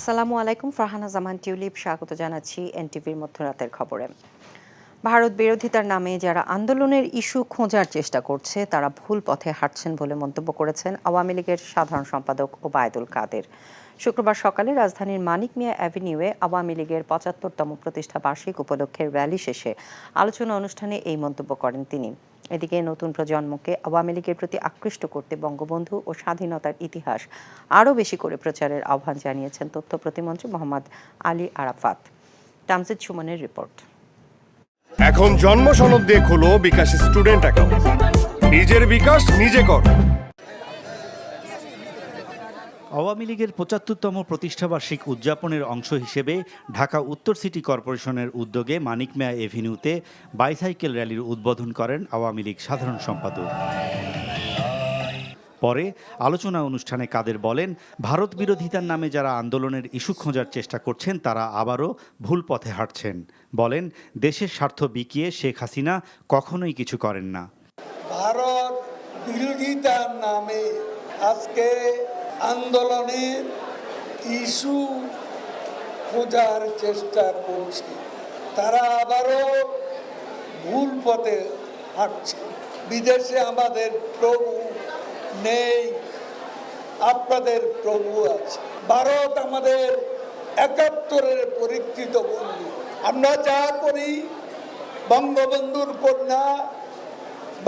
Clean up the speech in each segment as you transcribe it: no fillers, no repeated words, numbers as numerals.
আসসালামু আলাইকুম, ফারহানা জামান টিউলিপ স্বাগত জানাচ্ছি এনটিভির মধ্যরাতের খবরে। ভারত বিরোধিতার নামে যারা আন্দোলনের ইস্যু খোঁজার চেষ্টা করছে তারা ভুল পথে হাঁটছেন বলে মন্তব্য করেছেন আওয়ামী লীগের সাধারণ সম্পাদক ওবায়দুল কাদের। শুক্রবার সকালে রাজধানীর মানিক মিয়া অ্যাভিনিউয়ে আওয়ামী লীগের ৭৫তম প্রতিষ্ঠা বার্ষিক উপলক্ষে র্যালি শেষে আলোচনা অনুষ্ঠানে এই মন্তব্য করেন তিনি। এদিকে নতুন প্রজন্মকে আওয়ামী লীগের প্রতি আকৃষ্ট করতে বঙ্গবন্ধু ও স্বাধীনতার ইতিহাস আরও বেশি করে প্রচারের আহ্বান জানিয়েছেন তথ্য প্রতিমন্ত্রী মোহাম্মদ আলী আরাফাত। তামজিদ সুমনের রিপোর্ট। এখন জন্ম সনদ দিয়ে খোলো বিকাশ স্টুডেন্ট অ্যাকাউন্ট। নিজের বিকাশ নিজে কর। আওয়ামী লীগের ৭৫তম প্রতিষ্ঠাবার্ষিক উদযাপনের অংশ হিসেবে ঢাকা উত্তর সিটি কর্পোরেশনের উদ্যোগে মানিক মিয়া এভিনিউতে বাইসাইকেল র্যালির উদ্বোধন করেন আওয়ামী লীগ সাধারণ সম্পাদক। পরে আলোচনা অনুষ্ঠানে কাদের বলেন, ভারত বিরোধিতার নামে যারা আন্দোলনের ইস্যু খোঁজার চেষ্টা করছেন তারা আবারও ভুল পথে হাঁটছেন। বলেন, দেশের স্বার্থ বিকিয়ে শেখ হাসিনা কখনোই কিছু করেন না। ভারত বিরোধিতার নামে আজকে আন্দোলনের ইস্যু খোঁজার চেষ্টা করছে, তারা আবারও ভুল পথে হাঁটছে। বিদেশে আমাদের প্রভু নেই, আপনাদের প্রভু আছে। ভারত আমাদের ৭১-এর পরীক্ষিত বন্ধু। আমরা যা করি বঙ্গবন্ধুর কন্যা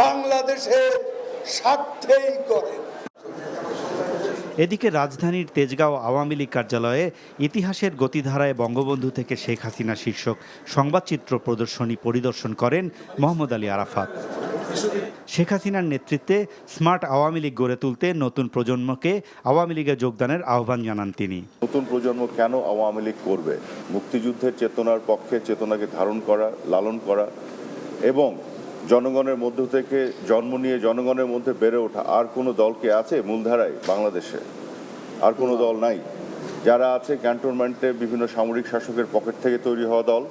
বাংলাদেশের স্বার্থেই করেন। এদিকে রাজধানীর তেজগাঁও আওয়ামী লীগ কার্যালয়ে ইতিহাসের গতিধারায় বঙ্গবন্ধু থেকে শেখ হাসিনা শীর্ষক সংবাদচিত্র প্রদর্শনী পরিদর্শন করেন মোহাম্মদ আলী আরাফাত। শেখ হাসিনার নেতৃত্বে স্মার্ট আওয়ামী লীগ গড়ে তুলতে নতুন প্রজন্মকে আওয়ামী লীগে যোগদানের আহ্বান জানান তিনি। নতুন প্রজন্ম কেন আওয়ামী লীগ করবে? মুক্তিযুদ্ধের চেতনার পক্ষে চেতনাকে ধারণ করা, লালন করা এবং জনগণের মধ্য থেকে জন্ম নিয়ে জনগণের মধ্যে বেড়ে ওঠা। আর কোনো দলকে আছে মূলধারায় বাংলাদেশে? আর কোনো দল নাই। যারা আছে ক্যান্টনমেন্টে বিভিন্ন সামরিক শাসকের পকেট থেকে তৈরি হওয়া দল,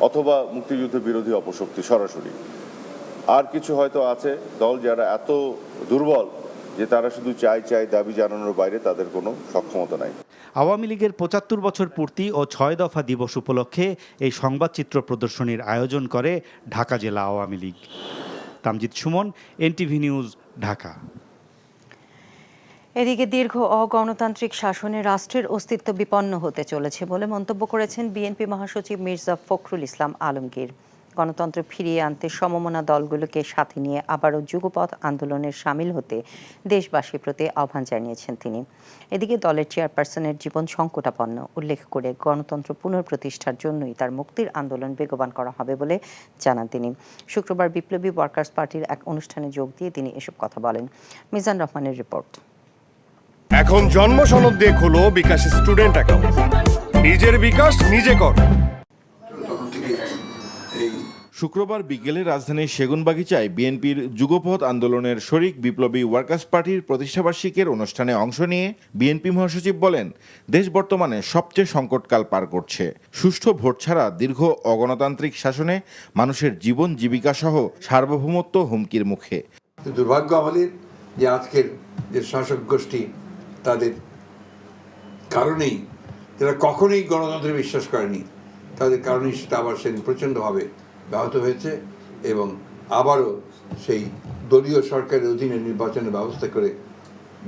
অথবা মুক্তিযুদ্ধ বিরোধী অপশক্তি সরাসরি। আর কিছু হয়তো আছে দল যারা এত দুর্বল যে তারা শুধু চাই দাবি জানানোর বাইরে তাদের কোনো সক্ষমতা নাই। আওয়ামী লীগের ৭৫ বছর পূর্তি ও ৬ দফা দিবস উপলক্ষে এই সংবাদচিত্র প্রদর্শনীর আয়োজন করে ঢাকা জেলা আওয়ামী লীগ। Tamjid Sumon, NTV news, Dhaka. এদিকে দীর্ঘ অগণতান্ত্রিক শাসনে রাষ্ট্রের অস্তিত্ব বিপন্ন হতে চলেছে বলে মন্তব্য করেছেন বিএনপি মহাসচিব মির্জা ফখরুল ইসলাম আলমগীর। গণতন্ত্র ফিরিয়ে আনতে সমমনা দলগুলোকে সাথে নিয়ে আবারও যুগপৎ আন্দোলনের সামিল হতে দেশবাসীর প্রতি আহ্বান জানিয়েছেন তিনি। এদিকে দলের চেয়ারপারসনের জীবন সংকটাপন্ন উল্লেখ করে গণতন্ত্র পুনঃপ্রতিষ্ঠার জন্যই তার মুক্তির আন্দোলন বেগবান করা হবে বলে জানান তিনি। শুক্রবার বিপ্লবী ওয়ার্কার্স পার্টির এক অনুষ্ঠানে যোগ দিয়ে তিনি এসব কথা বলেন। মিজান রহমানের রিপোর্ট। এখন জন্ম সনদ দিয়ে খোলো বিকাশ স্টুডেন্ট অ্যাকাউন্ট। নিজের বিকাশ নিজে কর। শুক্রবার বিকেলে রাজধানীর সেগুনবাগিচায় বিএনপির যুগপৎ আন্দোলনের শরিক বিপ্লবী ওয়ার্কার্স পার্টির প্রতিষ্ঠাবার্ষিকীর অনুষ্ঠানে অংশ নিয়ে বিএনপি মহাসচিব বলেন, দেশ বর্তমানে সবচেয়ে সংকটকাল পার করছে। সুষ্ঠু ভোট ছাড়া দীর্ঘ অগণতান্ত্রিক শাসনে মানুষের জীবন জীবিকা সহ সার্বভৌমত্ব হুমকির মুখে। দুর্ভাগ্য আমাদের যে আজকের যে শাসক গোষ্ঠী, তাদের কারণেই যারা কখনোই গণতন্ত্রে বিশ্বাস করেনি, তাদের কারণেই সেটা আবার সেদিন প্রচণ্ডভাবে ব্যাহত হয়েছে এবং আবারও সেই দলীয় সরকারের অধীনে নির্বাচনের ব্যবস্থা করে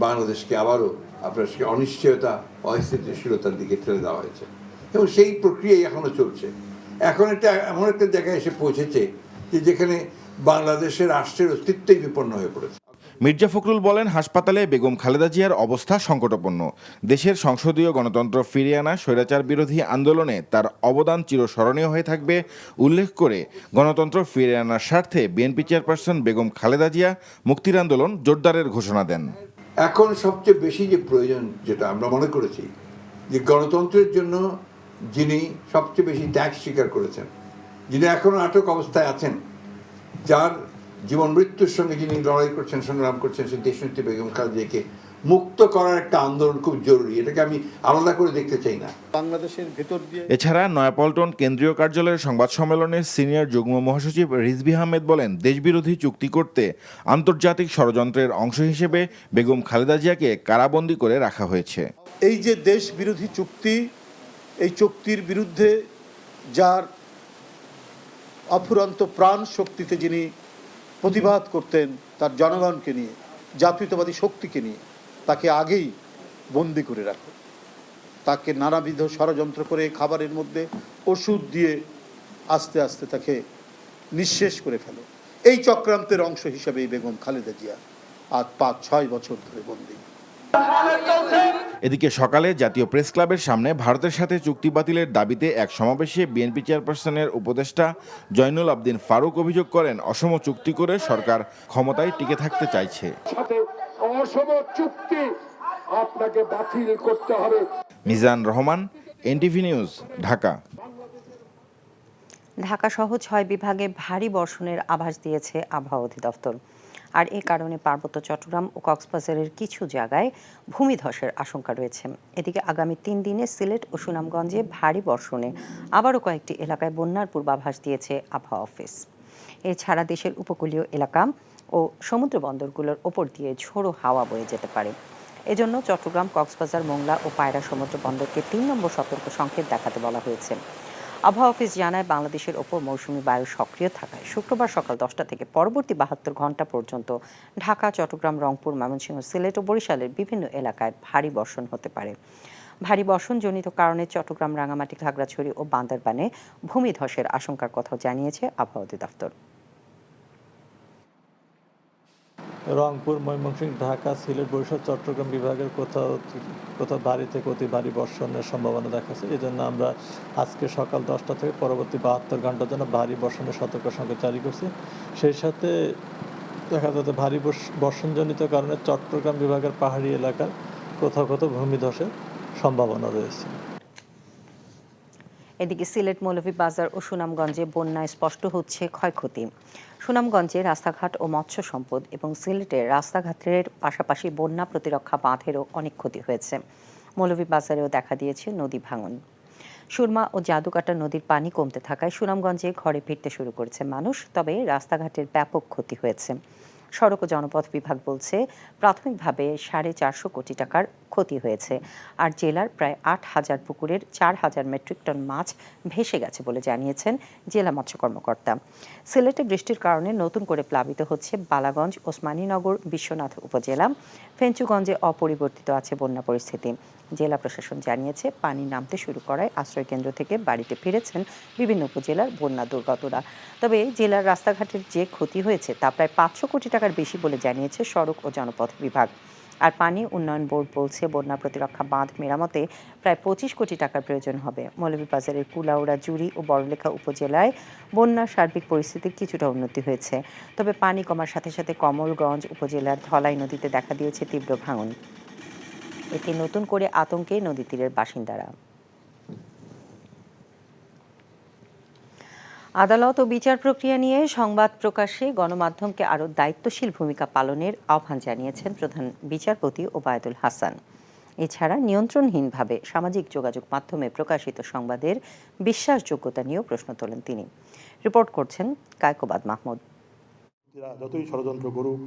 বাংলাদেশকে আবারও আপনার অনিশ্চয়তা, অস্থিতিশীলতার দিকে ঠেলে দেওয়া হয়েছে এবং সেই প্রক্রিয়াই এখনও চলছে। এখন এটা এমন একটা জায়গায় এসে পৌঁছেছে যে যেখানে বাংলাদেশের রাষ্ট্রের অস্তিত্বই বিপন্ন হয়ে পড়েছে। মির্জা ফখরুল বলেন, হাসপাতালে বেগম খালেদা জিয়ার অবস্থা সংকটাপন্ন। দেশের সংসদীয় গণতন্ত্র ফিরিয়ে আনা স্বৈরাচার বিরোধী আন্দোলনে তার অবদান চিরস্মরণীয় হয়ে থাকবে উল্লেখ করে গণতন্ত্র ফিরিয়ে আনার স্বার্থে বিএনপি চেয়ারপারসন বেগম খালেদা জিয়া মুক্তির আন্দোলন জোরদারের ঘোষণা দেন। এখন সবচেয়ে বেশি যে প্রয়োজন, যেটা আমরা মনে করেছি, যে গণতন্ত্রের জন্য যিনি সবচেয়ে বেশি ত্যাগ স্বীকার করেছেন, যিনি এখনও আটক অবস্থায় আছেন, যার জীবন মৃত্যুর সঙ্গে যিনি লড়াই করছেন, সংগ্রাম করছেন, সেই দেশনেত্রী বেগম খালেদা জিয়াকে মুক্ত করার একটা আন্দোলন খুব জরুরি। এটাকে আমি আলাদা করে দেখতে চাই না। বাংলাদেশের ভেতর দিয়ে এছাড়া নয়াপল্টন কেন্দ্রীয় কার্যালয়ের সংবাদ সম্মেলনে সিনিয়র যুগ্ম মহাসচিব রিজভী আহমেদ বলেন, দেশবিরোধী চুক্তি করতে আন্তর্জাতিক ষড়যন্ত্রের অংশ হিসেবে বেগম খালেদা জিয়াকে কারাবন্দী করে রাখা হয়েছে। এই যে দেশ বিরোধী চুক্তি, এই চুক্তির বিরুদ্ধে যার অফুরন্ত প্রাণ শক্তিতে যিনি প্রতিবাদ করতেন, তার জনগণকে নিয়ে, জাতীয়তাবাদী শক্তিকে নিয়ে, তাকে আগেই বন্দি করে রাখো, তাকে নানাবিধ ষড়যন্ত্র করে খাবারের মধ্যে ওষুধ দিয়ে আস্তে আস্তে তাকে নিঃশেষ করে ফেলো। এই চক্রান্তের অংশ হিসেবে বেগম খালেদা জিয়া আজ 5-6 বছর ধরে বন্দী। এদিকে সকালে জাতীয় প্রেস ক্লাবের সামনে ভারতের সাথে চুক্তি বাতিলের দাবিতে এক সমাবেশে বিএনপি চেয়ারপারসনের উপদেষ্টা জয়নুল আবদিন ফারুক অভিযোগ করেন, অসম চুক্তি করে সরকার ক্ষমতায় টিকে থাকতে চাইছে। অসম চুক্তি আপনাকে বাতিল করতে হবে। Mizan Rahman, NTV news, Dhaka. ঢাকা সহ 6 বিভাগে ভারী বর্ষণের আভাস দিয়েছে আবহাওয়া অধিদপ্তর। আর এ কারণে পার্বত্য চট্টগ্রাম ও কক্সবাজারের কিছু জায়গায় ভূমিধসের আশঙ্কা রয়েছে। এদিকে আগামী 3 দিনে সিলেট ও সুনামগঞ্জে ভারী বর্ষণে আবারও কয়েকটি এলাকায় বন্যার পূর্বাভাস দিয়েছে আবহাওয়া অফিস। এছাড়া দেশের উপকূলীয় এলাকা ও সমুদ্র বন্দরগুলোর ওপর দিয়ে ঝোড়ো হাওয়া বয়ে যেতে পারে। এজন্য চট্টগ্রাম, কক্সবাজার, মোংলা ও পায়রা সমুদ্র বন্দরকে 3 নম্বর সতর্ক সংকেত দেখাতে বলা হয়েছে। আবহাওয়া অফিস জানায়, বাংলাদেশের ওপর মৌসুমি বায়ু সক্রিয় থাকায় শুক্রবার সকাল 10টা থেকে পরবর্তী 72 ঘন্টা পর্যন্ত ঢাকা, চট্টগ্রাম, রংপুর, ময়মনসিংহ, সিলেট ও বরিশালের বিভিন্ন এলাকায় ভারী বর্ষণ হতে পারে। ভারী বর্ষণজনিত কারণে চট্টগ্রাম, রাঙামাটি, খাগড়াছড়ি ও বান্দরবানে ভূমিধসের আশঙ্কার কথাও জানিয়েছে আবহাওয়া অধিদপ্তর। রংপুর, ময়মনসিংহ, ঢাকা, সিলেট, বরিশাল, চট্টগ্রাম বিভাগের কোথাও ভারী থেকে অতি ভারী বর্ষণের সম্ভাবনা দেখাচ্ছে। এই জন্য আমরা আজকে সকাল 10টা থেকে পরবর্তী 72 ঘন্টার জন্য ভারী বর্ষণের সতর্ক সংকেত জারি করছি। সেই সাথে দেখা যাচ্ছে ভারী বর্ষণজনিত কারণে চট্টগ্রাম বিভাগের পাহাড়ি এলাকার কোথাও ভূমিধসের সম্ভাবনা রয়েছে। এদিকে সিলেট, মৌলভীবাজার ও সুনামগঞ্জে বন্যায় স্পষ্ট হচ্ছে ক্ষয়ক্ষতি। সুনামগঞ্জে রাস্তাঘাট ও মৎস্য সম্পদ এবং সিলেটের রাস্তাঘাটের পাশাপাশি বন্যা প্রতিরক্ষা বাঁধেরও অনেক ক্ষতি হয়েছে। মৌলভীবাজারেও দেখা দিয়েছে নদী ভাঙন। সুরমা ও জাদুকাটা নদীর পানি কমতে থাকায় সুনামগঞ্জে ঘরে ফিরতে শুরু করেছে মানুষ, তবে রাস্তাঘাটের ব্যাপক ক্ষতি হয়েছে। সড়ক ও জনপথ বিভাগ বলছে, প্রাথমিকভাবে 450 কোটি টাকার ক্ষতি হয়েছে। আর জেলার প্রায় 8000 পুকুরের 4000 মেট্রিক টন মাছ ভেসে গেছে বলে জানিয়েছেন জেলা মৎস্য কর্মকর্তা। সিলেটে বৃষ্টির কারণে নতুন করে প্লাবিত হচ্ছে বালাগঞ্জ, ওসমানীনগর, বিশ্বনাথ উপজেলা। ফেঞ্চুগঞ্জে অপরিবর্তিত আছে বন্যা পরিস্থিতি। জেলা প্রশাসন জানিয়েছে, পানি নামতে শুরু করায় আশ্রয়কেন্দ্র থেকে বাড়িতে ফিরেছেন বিভিন্ন উপজেলার বন্যা দুর্গতরা। তবে জেলার রাস্তাঘাটের যে ক্ষতি হয়েছে তা প্রায় 500 কোটি টাকার বেশি বলে জানিয়েছে সড়ক ও জনপথ বিভাগ। আর পানি উন্নয়ন বোর্ড বলছে, বন্যা প্রতিরক্ষা বাঁধ মেরামতে প্রায় 25 কোটি টাকার প্রয়োজন হবে। মৌলভীবাজারের কুলাউড়া, জুড়ি ও বড়লেখা উপজেলায় বন্যার সার্বিক পরিস্থিতির কিছুটা উন্নতি হয়েছে। তবে পানি কমার সাথে সাথে কমলগঞ্জ উপজেলার ধলাই নদীতে দেখা দিয়েছে তীব্র ভাঙন। এতে নতুন করে আতঙ্কে নদী তীরের বাসিন্দারা। আদালত ও বিচার প্রক্রিয়া নিয়ে সংবাদ প্রকাশে গণমাধ্যমকে আরও দায়িত্বশীল ভূমিকা পালনের আহ্বান জানিয়েছেন প্রধান বিচারপতি ওবায়দুল হাসান। এছাড়া নিয়ন্ত্রণহীনভাবে সামাজিক যোগাযোগ মাধ্যমে প্রকাশিত সংবাদের বিশ্বাসযোগ্যতা নিয়েও প্রশ্ন তোলেন তিনি। রিপোর্ট করছেন কায়কোবাদ মাহমুদ। যতই ষড়যন্ত্র করুক,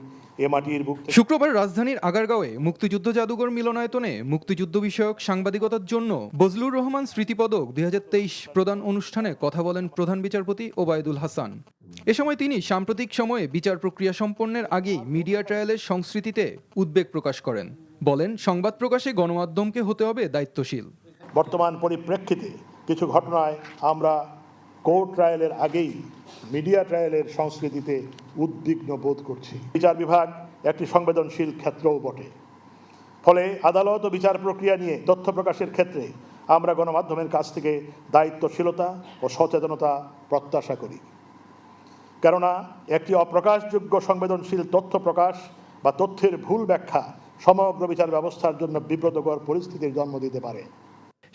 এ মাটির বুকে। শুক্রবার রাজধানীর আগারগাঁওয়ে মুক্তিযুদ্ধ জাদুঘর মিলনায়তনে মুক্তিযুদ্ধ বিষয়ক সাংবাদিকতার জন্য বজলুর রহমান স্মৃতিপদক 2023 প্রদান অনুষ্ঠানে কথা বলেন প্রধান বিচারপতি ওবায়দুল হাসান। এ সময় তিনি সাম্প্রতিক সময়ে বিচার প্রক্রিয়া সম্পন্নের আগেই মিডিয়া ট্রায়ালের সংস্কৃতিতে উদ্বেগ প্রকাশ করেন। বলেন, সংবাদ প্রকাশে গণমাধ্যমকে হতে হবে দায়িত্বশীল। বর্তমান পরিপ্রেক্ষিতে কিছু ঘটনায় আমরা কোর্ট ট্রায়ালের আগেই মিডিয়া ট্রায়ালের সংস্কৃতিতে উদ্বিগ্ন বোধ করছি। বিচার বিভাগ একটি সংবেদনশীল ক্ষেত্রও বটে। ফলে আদালত ও বিচার প্রক্রিয়া নিয়ে তথ্য প্রকাশের ক্ষেত্রে আমরা গণমাধ্যমের কাছ থেকে দায়িত্বশীলতা ও সচেতনতা প্রত্যাশা করি। কেননা একটি অপ্রকাশযোগ্য সংবেদনশীল তথ্য প্রকাশ বা তথ্যের ভুল ব্যাখ্যা সমগ্র বিচার ব্যবস্থার জন্য বিব্রতকর পরিস্থিতির জন্ম দিতে পারে।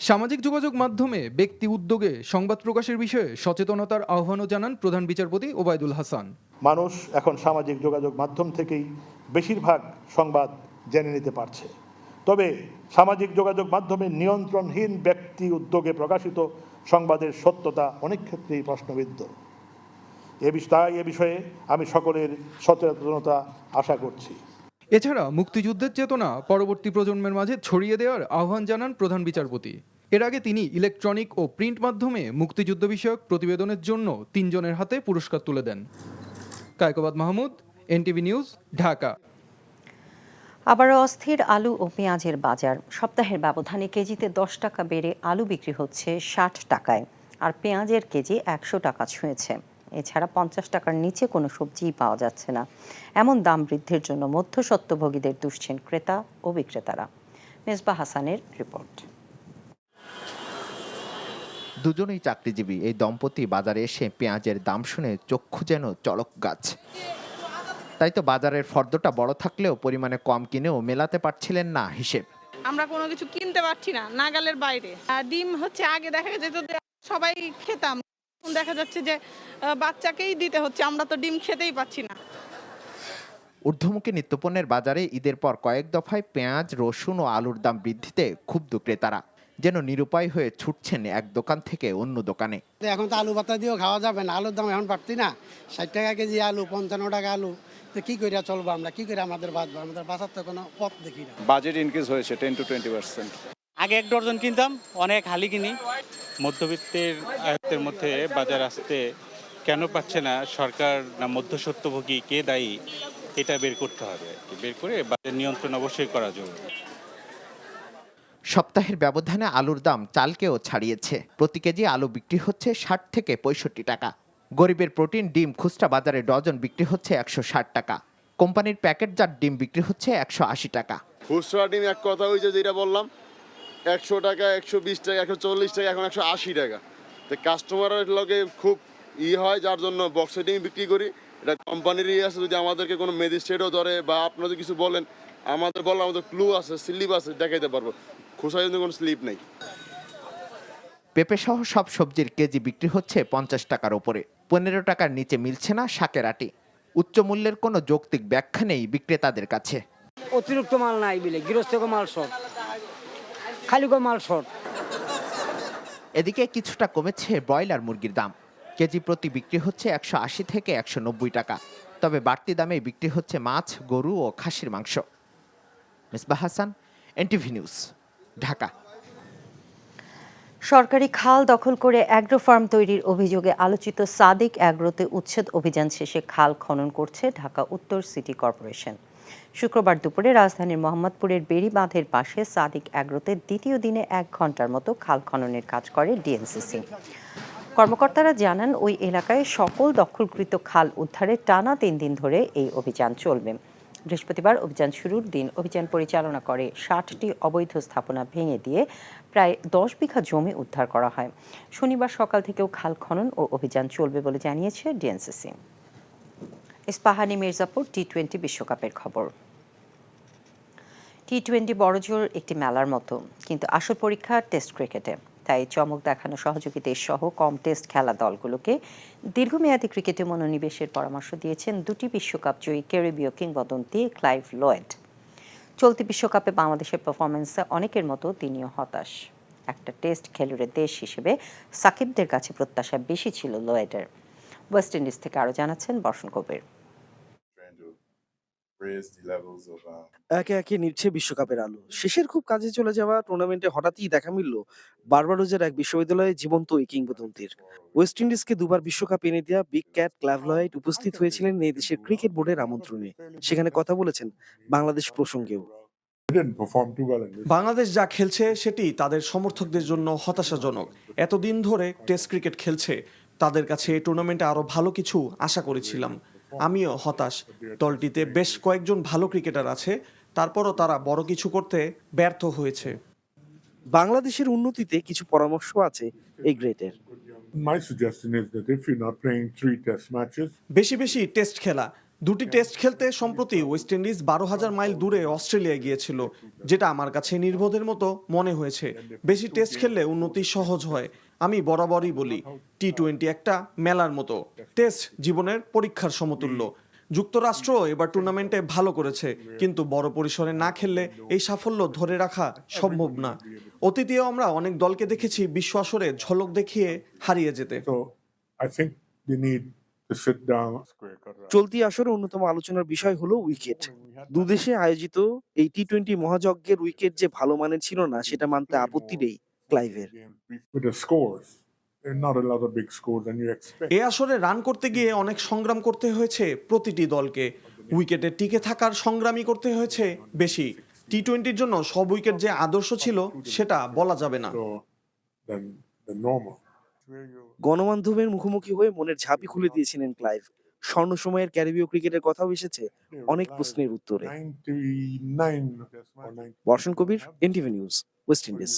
সামাজিক যোগাযোগ মাধ্যমে ব্যক্তি উদ্যোগে সংবাদ প্রকাশের বিষয়ে সচেতনতার আহ্বানও জানান প্রধান বিচারপতি ওবায়দুল হাসান। মানুষ এখন সামাজিক যোগাযোগ মাধ্যম থেকেই বেশিরভাগ সংবাদ জেনে নিতে পারছে। তবে সামাজিক যোগাযোগ মাধ্যমে নিয়ন্ত্রণহীন ব্যক্তি উদ্যোগে প্রকাশিত সংবাদের সত্যতা অনেক ক্ষেত্রেই প্রশ্নবিদ্ধ। এ বিষয়ে আমি সকলের সচেতনতা আশা করছি। এছাড়া মুক্তিযুদ্ধের চেতনা পরবর্তী প্রজন্মের মাঝে ছড়িয়ে দেওয়ার আহ্বান জানান প্রধান বিচারপতি। এর আগে তিনি ইলেকট্রনিক ও প্রিন্ট মাধ্যমে মুক্তিযুদ্ধ বিষয়ক প্রতিবেদনের জন্য 3 জনের হাতে পুরস্কার তুলে দেন। Kaikobad Mahmud, NTV news, Dhaka. আবারও অস্থির আলু ও পেঁয়াজের বাজার। সপ্তাহের ব্যবধানে কেজিতে 10 টাকা বেড়ে আলু বিক্রি হচ্ছে 60 টাকায়, আর পেঁয়াজের কেজি 100 টাকা ছুঁয়েছে। এছাড়া 50 টাকার নিচে কোনো সবজিই পাওয়া যাচ্ছে না। এমন দাম বৃদ্ধির জন্য মধ্যস্বত্বভোগীদের দুষছেন ক্রেতা ও বিক্রেতারা। মেজবা হাসানের রিপোর্ট। দুজনেই চাকরিজীবী এই দম্পতি বাজারে এসে পেঁয়াজের দাম শুনে চক্ষু যেন চড়ক গাছ। তাই তো বাজারের ফর্দটা বড় থাকলেও পরিমাণে কম কিনেও মেলাতে পারছিলেন না হিসেব। আমরা কোনো কিছু কিনতে পারছি না, নাগালের বাইরে। আর ডিম হচ্ছে আগে দেখা যেত সবাই খেতাম, দেখা যাচ্ছে যে বাচ্চাকেই দিতে হচ্ছে, আমরা তো ডিম খেতেই পাচ্ছি না। ঊর্ধ্বমুখী নিত্যপণ্যের বাজারে ঈদের পর কয়েক দফায় পেঁয়াজ, রসুন ও আলুর দাম বৃদ্ধিতে ক্ষুব্ধ ক্রেতারা যেন নিরুপায় হয়ে ছুটছেন এক দোকান থেকে অন্য দোকানে। এখন তো আলু ভাতা দিয়েও খাওয়া যাবে না, আলুর দাম এখন পারছি না। 60 টাকা কেজি আলু, 55 টাকা আলু, তো কি করে চলবো আমরা, কি করে আমাদের বাঁচবো? আমাদের বাঁচার তো কোনো পথ দেখি না। বাজেট ইনক্রিজ হয়েছে 10 to 20%। আগে 1 ডজন কিনতাম, অনেক হালি কিনি। মধ্যবিত্তের আয়ত্তের মধ্যে বাজার আসতে কেন পাচ্ছে না সরকার না মধ্যস্বত্বভোগী, কে দায়ী, এটা বের করতে হবে। বের করে বাজার নিয়ন্ত্রণ অবশ্যই করা জরুরি। সপ্তাহের ব্যবধানে আলুর দাম চালকেও ছাড়িয়েছে। প্রতি কেজি আলু বিক্রি হচ্ছে 60 থেকে 65 টাকা। গরিবের প্রোটিন ডিম খুচরা বাজারে ডজন বিক্রি হচ্ছে 160 টাকা। কোম্পানির প্যাকেটজাত ডিম বিক্রি হচ্ছে 180 টাকা। খুচরা ডিম এক কথা হয়েছে, যেটা বললাম 100 টাকা, 120 টাকা, 140 টাকা, এখন 180 টাকা। তো কাস্টমারের লগে খুব হয়, যার জন্য বক্সে ডিম বিক্রি করি। এটা কোম্পানিরই আছে, যদি আমাদেরকে কোনো ম্যাজিস্ট্রেটও ধরে বা আপনারা যদি কিছু বলেন, আমাদের ক্লু আছে, স্লিপ আছে, দেখাইতে পারবো। খুচরা কিন্তু কোনো স্লিপ নেই। পেঁপে সহ সব সবজির কেজি বিক্রি হচ্ছে 50 টাকার ওপরে। 15 টাকার নিচে মিলছে না শাকের আটি। উচ্চ মূল্যের কোনো যৌক্তিক ব্যাখ্যা নেই বিক্রেতাদের কাছে। অতিরিক্ত মাল নাই বলে গৃহস্থ মাল শর্ট, খালি মাল শর্ট। এদিকে কিছুটা কমেছে ব্রয়লার মুরগির দাম। কেজি প্রতি বিক্রি হচ্ছে 180 থেকে 190 টাকা। তবে বাড়তি দামে বিক্রি হচ্ছে মাছ, গরু ও খাসির মাংস। Misbah Hasan, NTV news, Dhaka. সরকারি খাল দখল করে অ্যাগ্রো ফার্ম তৈরির অভিযোগে আলোচিত সাদিক অ্যাগ্রোতে উচ্ছেদ অভিযান শেষে খাল খনন করছে ঢাকা উত্তর সিটি কর্পোরেশন। শুক্রবার দুপুরে রাজধানীর মোহাম্মদপুরের বেড়ি বাঁধের পাশে সাদিক অ্যাগ্রোতে দ্বিতীয় দিনে 1 ঘন্টার মতো খাল খননের কাজ করে ডিএনসিসি। কর্মকর্তারা জানান, ওই এলাকায় সকল দখলকৃত খাল উদ্ধারে টানা 3 দিন ধরে এই অভিযান চলবে। বৃহস্পতিবার অভিযান শুরুর দিন অভিযান পরিচালনা করে 60টি অবৈধ স্থাপনা ভেঙে দিয়ে প্রায় 10 বিঘা জমি উদ্ধার করা হয়। শনিবার সকাল থেকেও খাল খনন ও অভিযান চলবে বলে জানিয়েছে ডিএনসিসি। ইস্পাহানি মির্জাপুর টি-20 বিশ্বকাপের খবর। টি-20 বড়জোর একটি মেলার মতো, কিন্তু আসল পরীক্ষা টেস্ট ক্রিকেটে। তাই চমক দেখানো সহযোগী দেশ সহ কম টেস্ট খেলা দলগুলোকে দীর্ঘমেয়াদী ক্রিকেটে মনোনিবেশের পরামর্শ দিয়েছেন 2টি বিশ্বকাপ জয়ী ক্যারিবীয় কিংবদন্তি ক্লাইভ লোয়েড। চলতি বিশ্বকাপে বাংলাদেশের পারফরমেন্সে অনেকের মতো তিনিও হতাশ। একটা টেস্ট খেলুড়ে দেশ হিসেবে সাকিবদের কাছে প্রত্যাশা বেশি ছিল লোয়েডের। ওয়েস্ট ইন্ডিজ থেকে আরও জানাচ্ছেন বর্ষণ কবির। একে একে নিচ্ছে বিশ্বকাপের আলো। শেষের খুব কাজে চলে যাওয়া টুর্নামেন্টে হঠাৎই দেখা মিলল বারবাডোজের এক বিশ্ববিদ্যালয়ে জীবন্ত এই কিংবদন্তির। ওয়েস্ট ইন্ডিজকে 2বার বিশ্বকাপ এনে দেওয়া বিগ ক্যাট ক্লাইভ লয়েড উপস্থিত হয়েছিলেন এই দেশের ক্রিকেট বোর্ডের আমন্ত্রণে। সেখানে কথা বলেছেন বাংলাদেশ প্রসঙ্গেও। বাংলাদেশ যা খেলছে সেটি তাদের সমর্থকদের জন্য হতাশাজনক। এতদিন ধরে টেস্ট ক্রিকেট খেলছে, তাদের কাছে এই টুর্নামেন্টে আরো ভালো কিছু আশা করেছিলাম। আমিও হতাশ। দলটিতে বেশ কয়েকজন ভালো ক্রিকেটার আছে, তারপরও তারা বড় কিছু করতে ব্যর্থ হয়েছে। বাংলাদেশের উন্নতিতে কিছু পরামর্শ আছে এই গ্রেটের। বেশি বেশি টেস্ট খেলা। 2টি টেস্ট খেলতে সম্প্রতি ওয়েস্ট ইন্ডিজ 12,000 মাইল দূরে অস্ট্রেলিয়া গিয়েছিল, যেটা আমার কাছে নির্বোধের মতো মনে হয়েছে। বেশি টেস্ট খেললে উন্নতি সহজ হয়। আমি বরাবরই বলি, টি-20 একটা মেলার মতো, টেস্ট জীবনের পরীক্ষার সমতুল্য। যুক্তরাষ্ট্র এবার টুর্নামেন্টে ভালো করেছে, কিন্তু বড় পরিসরে না খেললে এই সাফল্য ধরে রাখা সম্ভব না। অতীতেও আমরা অনেক দলকে দেখেছি বিশ্ব আসরে ঝলক দেখিয়ে হারিয়ে যেতে। চলতি আসরে অন্যতম আলোচনার বিষয় হলো উইকেট। দুদেশে আয়োজিত এই টি-20 মহাযজ্ঞের উইকেট যে ভালো মানের ছিল না সেটা মানতে আপত্তি নেই ক্লাইভের। এ আসরে রান করতে গিয়ে অনেক সংগ্রাম করতে হয়েছে প্রতিটি দলকে, উইকেটে টিকে থাকার সংগ্রামই করতে হয়েছে বেশি। টি-20-র জন্য সব উইকেট যে আদর্শ ছিল সেটা বলা যাবে না। গণমাধ্যমের মুখোমুখি হয়ে মনের ঝাঁপি খুলে দিয়েছিলেন ক্লাইভ। স্বর্ণ সময়ের ক্যারিবীয় ক্রিকেটের কথাও এসেছে অনেক প্রশ্নের উত্তরে। বর্ষণ কবির, এনটিভি নিউজ, ওয়েস্ট ইন্ডিজ।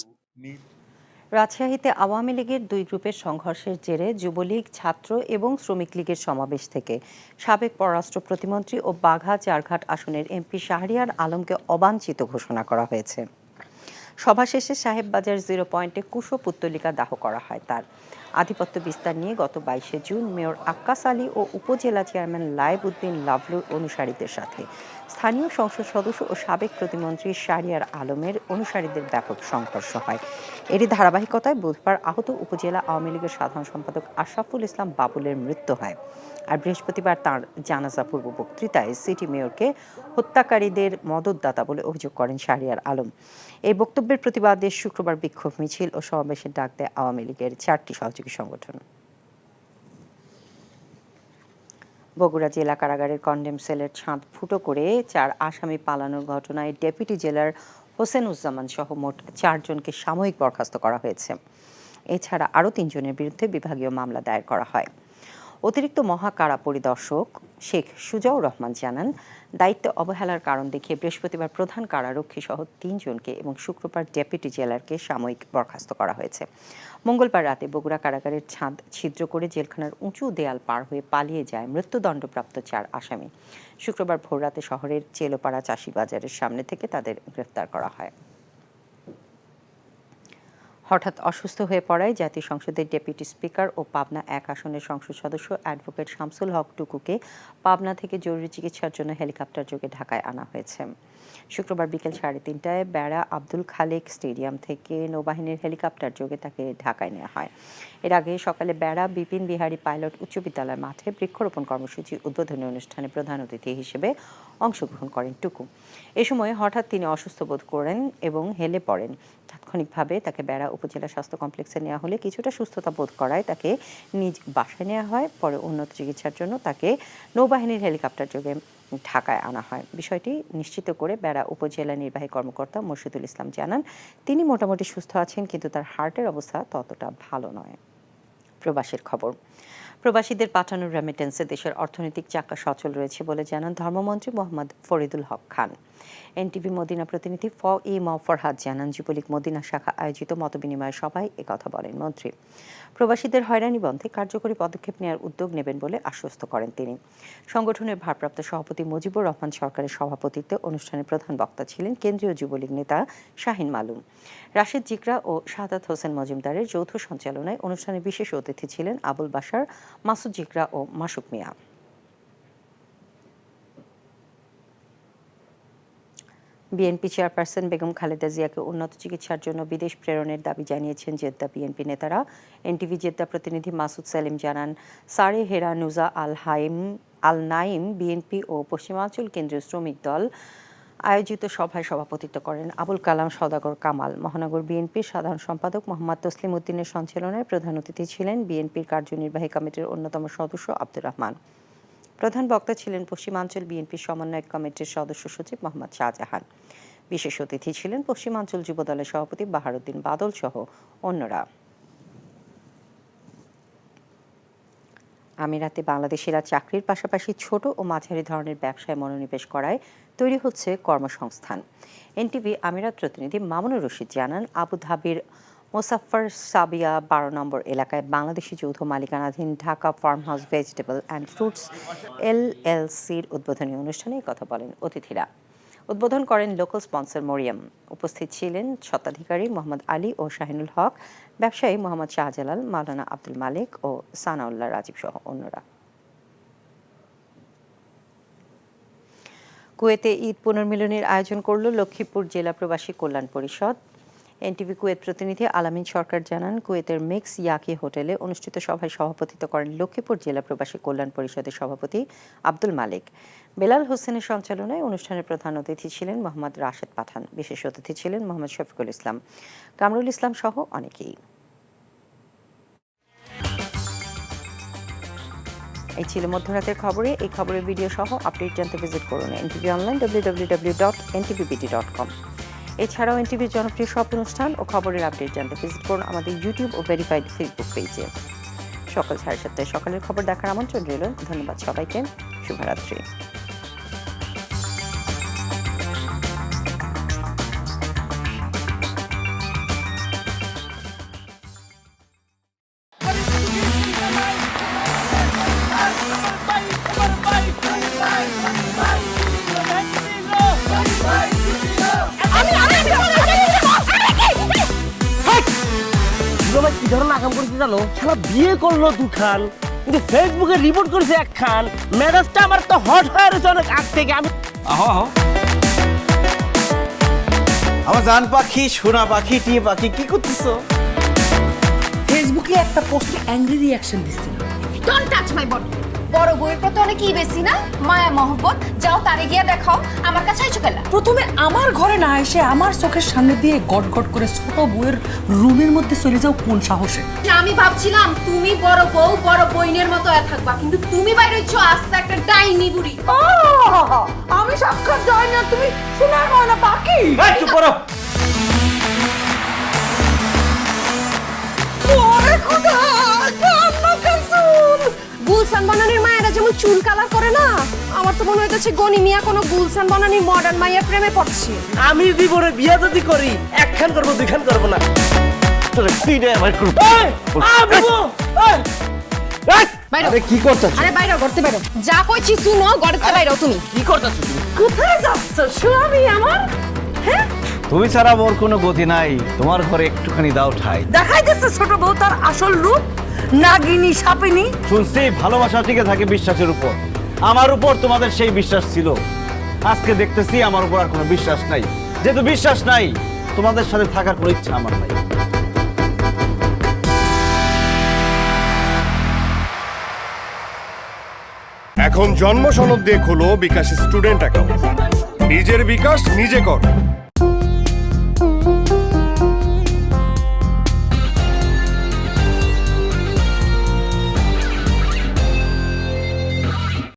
রাজশাহীতে আওয়ামী লীগের দুই গ্রুপের সংঘর্ষের জেরে যুবলীগ, ছাত্র এবং শ্রমিক লীগের সমাবেশ থেকে সাবেক পররাষ্ট্র প্রতিমন্ত্রী ও বাঘা চারঘাট আসনের এমপি শাহরিয়ার আলমকে অবাঞ্ছিত ঘোষণা করা হয়েছে। সভা শেষে সাহেববাজার 0 পয়েন্টে কুশপুত্তলিকা দাহ করা হয়। তার আধিপত্য বিস্তার নিয়ে গত 22 জুন মেয়র আক্কাস আলী ও উপজেলা চেয়ারম্যান লায়েব উদ্দিন লাভলুর অনুসারীদের সাথে স্থানীয় সংসদ সদস্য ও সাবেক প্রতিমন্ত্রী শাহরিয়ার আলমের অনুসারীদের ব্যাপক সংঘর্ষ হয়। এরই ধারাবাহিকতায় বুধবার আহত উপজেলা আওয়ামী লীগের সাধারণ সম্পাদক আশরাফুল ইসলাম বাবুলের মৃত্যু হয়। আর বৃহস্পতিবার তাঁর জানাজা পূর্ব বক্তৃতায় সিটি মেয়রকে হত্যাকারীদের মদতদাতা বলে অভিযোগ করেন শাহরিয়ার আলম। এই বক্তব্যের প্রতিবাদে শুক্রবার বিক্ষোভ মিছিল ও সমাবেশের ডাক দেয় আওয়ামী লীগের 4টি সহযোগী সংগঠন। বগুড়া জেলা কারাগারের কন্ডেম সেলের ছাদ ফুটো করে 4 আসামি পালানোর ঘটনায় ডেপুটি জেলার হোসেনুজ্জামান সহ মোট 4 জনকে সাময়িক বরখাস্ত করা হয়েছে। এছাড়া আরও 3 জনের বিরুদ্ধে বিভাগীয় মামলা দায়ের করা হয়। অতিরিক্ত মহাকারা পরিদর্শক শেখ সুজাউর রহমান জানান, দায়িত্বে অবহেলার কারণ দেখিয়ে বৃহস্পতিবার প্রধান কারারক্ষী সহ 3 জনকে এবং শুক্রবার ডেপুটি জেলারকে সাময়িক বরখাস্ত করা হয়েছে। মঙ্গলবার রাতে বগুড়া কারাগারের ছাদ ছিদ্র করে জেলখানার উঁচু দেয়াল পার হয়ে পালিয়ে যায় মৃত্যুদণ্ডপ্রাপ্ত 4 আসামি। শুক্রবার ভোররাতে শহরের চেলোপাড়া চাষি বাজারের সামনে থেকে তাদের গ্রেফতার করা হয়। হঠাৎ অসুস্থ হয়ে পড়ায় জাতীয় সংসদের ডেপুটি স্পিকার ও পাবনা 1 আসনের সংসদ সদস্য অ্যাডভোকেট শামসুল হক টুকুকে পাবনা থেকে জরুরি চিকিৎসার জন্য হেলিকপ্টার যোগে ঢাকায় আনা হয়েছে। শুক্রবার বিকেল 3:30টায় বেড়া আব্দুল খালেক স্টেডিয়াম থেকে নৌবাহিনীর হেলিকপ্টার যোগে তাকে ঢাকায় নেওয়া হয়। এর আগে সকালে বেড়া বিপিন বিহারী পাইলট উচ্চ বিদ্যালয় মাঠে বৃক্ষরোপণ কর্মসূচি উদ্বোধনী অনুষ্ঠানে প্রধান অতিথি হিসেবে অংশগ্রহণ করেন টুকু। এ সময় হঠাৎ তিনি অসুস্থ বোধ করেন এবং হেলে পড়েন। তাৎক্ষণিকভাবে তাকে বেড়া উপজেলা স্বাস্থ্য কমপ্লেক্সে নেওয়া হলে কিছুটা সুস্থতা বোধ করায় তাকে নিজ বাসায় নেওয়া হয়। পরে উন্নত চিকিৎসার জন্য তাকে নৌবাহিনীর হেলিকপ্টার যোগে ঢাকায় আনা হয়। বিষয়টি নিশ্চিত করে বেড়া উপজেলা নির্বাহী কর্মকর্তা মোর্শেদুল ইসলাম জানান, তিনি মোটামুটি সুস্থ আছেন, কিন্তু তার হার্টের অবস্থা ততটা ভালো নয়। প্রবাসের খবর। প্রবাসীদের পাঠানোর রেমিটেন্সে দেশের অর্থনৈতিক চাকা সচল রয়েছে বলে জানান ধর্মমন্ত্রী মোহাম্মদ ফরিদুল হক খান। এনটিভি মদিনা প্রতিনিধি ফরহাদ জানান, যুবলীগ মদিনা শাখা আয়োজিত মতবিনিময় সভায় একথা বলেন মন্ত্রী। প্রবাসীদের হয়রানি বন্ধে কার্যকরী পদক্ষেপ নেওয়ার উদ্যোগ নেবেন বলে আশ্বস্ত করেন তিনি। সংগঠনের ভারপ্রাপ্ত সভাপতি মুজিবুর রহমান সরকারের সভাপতিত্বে অনুষ্ঠানে প্রধান বক্তা ছিলেন কেন্দ্রীয় যুবলীগ নেতা শাহিন মালুম। রাশেদ জিকরা ও শাহাদাত হোসেন মজুমদারের যৌথ সঞ্চালনায় অনুষ্ঠানে বিশেষ অতিথি ছিলেন আবুল বাশার, মাসুদ জিকরা ও মাসুক মিয়া। বিএনপি চেয়ারপারসন বেগম খালেদা জিয়াকে উন্নত চিকিৎসার জন্য বিদেশ প্রেরণের দাবি জানিয়েছেন জেদ্দা বিএনপি নেতারা। এনটিভি জেদ্দা প্রতিনিধি মাসুদ সেলিম জানান, সারে হেরা নুজা আল নাইম বিএনপি ও পশ্চিমাঞ্চল কেন্দ্রীয় শ্রমিক দল আয়োজিত সভায় সভাপতিত্ব করেন আবুল কালাম সওদাগর কামাল। মহানগর বিএনপির সাধারণ সম্পাদক মোহাম্মদ তসলিম উদ্দিনের সঞ্চালনায় প্রধান অতিথি ছিলেন বিএনপির কার্যনির্বাহী কমিটির অন্যতম সদস্য আব্দুর রহমান। প্রধান বক্তা ছিলেন পশ্চিমাঞ্চল বিএনপির সমন্বয়ক কমিটির সদস্য সচিব মোহাম্মদ শাহজাহান। বিশেষ অতিথি ছিলেন পশ্চিমাঞ্চল যুবদলের সভাপতি বাহারুদ্দিন বাদল সহ অন্যরা। আমিরাতে বাংলাদেশিরা চাকরির পাশাপাশি ছোট ও মাঝারি ধরনের ব্যবসায় মনোনিবেশ করায় তৈরি হচ্ছে কর্মসংস্থান। এনটিভি আমিরাত প্রতিনিধি মামুনুর রশিদ জানান, আবুধাবির মোসাফফর সাবিয়া 12 নম্বর এলাকায় বাংলাদেশি যৌথ মালিকানাধীন Dhaka farm house vegetable and fruits LLCর উদ্বোধনী অনুষ্ঠানে কথা বলেন অতিথিরা। উদ্বোধন করেন লোকাল স্পন্সর মরিয়ম। উপস্থিত ছিলেন স্বত্বাধিকারী মোহাম্মদ আলী ও শাহিনুল হক, ব্যবসায়ী মোহাম্মদ শাহজালাল, মাওলানা আব্দুল মালিক ও সানাউল্লাহ রাজীব সহ অন্যরা। কুয়েতে ঈদ পুনর্মিলনীর আয়োজন করল লক্ষ্মীপুর জেলা প্রবাসী কল্যাণ পরিষদ। এনটিভি কুয়েত প্রতিনিধি আলামিন সরকার জানান, কুয়েতের মিক্স ইয়াকি হোটেলে অনুষ্ঠিত সভায় সভাপতিত্ব করেন লক্ষ্মীপুর জেলা প্রবাসী কল্যাণ পরিষদের সভাপতি আব্দুল মালিক। বেলাল হোসেনের সঞ্চালনায় অনুষ্ঠানের প্রধান অতিথি ছিলেন মোহাম্মদ রাশেদ পাঠান। বিশেষ অতিথি ছিলেন মোহাম্মদ শফিকুল ইসলাম, কামরুল ইসলাম সহ অনেকেই। এই ছিল মধ্যরাতের খবরে। এই খবরের ভিডিও সহ আপডেট জানতে ভিজিট করুন এনটিভি অনলাইন www.ntvbt.com। এছাড়াও এনটিভির জনপ্রিয় সব অনুষ্ঠান ও খবরের আপডেট জানতে ভিজিট করুন আমাদের ইউটিউব ও ভেরিফাইড ফেসবুক পেজে। সকাল 7:30 সকালের খবর দেখার আমন্ত্রণ রইল। ধন্যবাদ সবাইকে। শুভরাত্রি। কি ধরনের আকাম করেছে জানো? শালা বিয়ে করলো দুখান, কিন্তু ফেসবুকে রিপোর্ট করেছে একখান। মেজাজটা আমার তো হট হয়ে রয়েছে অনেক আগ থেকে। আমি আমার জান পাখি, সোনা পাখি, টিয়ে পাখি, কি করতেছো? ফেসবুকে একটা পোস্টে অ্যাংরি রিঅ্যাকশন দিচ্ছিল। Don't touch my body. বড় বউয়ের প্রতি অনেক কি বেশি না মায়া মহব্বত। যাও তারে গিয়া দেখাও, আমার কাছে আইছো কেলা? প্রথমে আমার ঘরে না এসে আমার চোখের সামনে দিয়ে গট গট করে ছোট বউয়ের রুমের মধ্যে চলে যাও কোন সাহসে? আমি ভাবছিলাম তুমি বড় বউ বড় বইনের মতো থাকবা, কিন্তু তুমি বাইরে হচ্ছ আস্তে একটা ডাইনি বুড়ি। আমি সাক্ষাৎ ডাইনি আর তুমি সোনার ময়না পাখি। চুপ করো। ওরে খোদা, কান্না কাসুল। গুলশান বানানির মায়েরা যেমন চুল কালার করে না, আমার তো মনে হইতেছে গনি মিয়া কোনো গুলশান বানানির মডার্ন মায়ের প্রেমে পড়ছে। আমি জীবনে বিয়ে যদি করি একখান করবো, দুইখান করবো না। তোর তিনটা আমার করবো। আরে কি করতেছ? আরে বাইরে করতে বাইরে যা কইছি শুনো, গড়তে বাইরে তুমি কি করতেছ তুমি? কোথায় যাচ্ছ স্বামী আমার? হ্যাঁ, তুমি ছাড়া মোর কোনো গতি নাই। তোমার ঘরে একটুখানি দাও ঠাই। দেখাই দিচ্ছে ছোট বউ তার আসল রূপ, নাগিনী সাপিনী। শুনছি ভালোবাসা টিকে থাকে বিশ্বাসের উপর। আমার উপর তোমাদের সেই বিশ্বাস ছিল, আজকে দেখতেছি আমার উপর আর কোনো বিশ্বাস নাই। যেহেতু বিশ্বাস নাই, তোমাদের সাথে থাকার কোনো ইচ্ছা আমার নাই। এখন জন্ম সনদ দিয়ে খোলো বিকাশ স্টুডেন্ট অ্যাকাউন্ট। নিজের বিকাশ নিজে কর।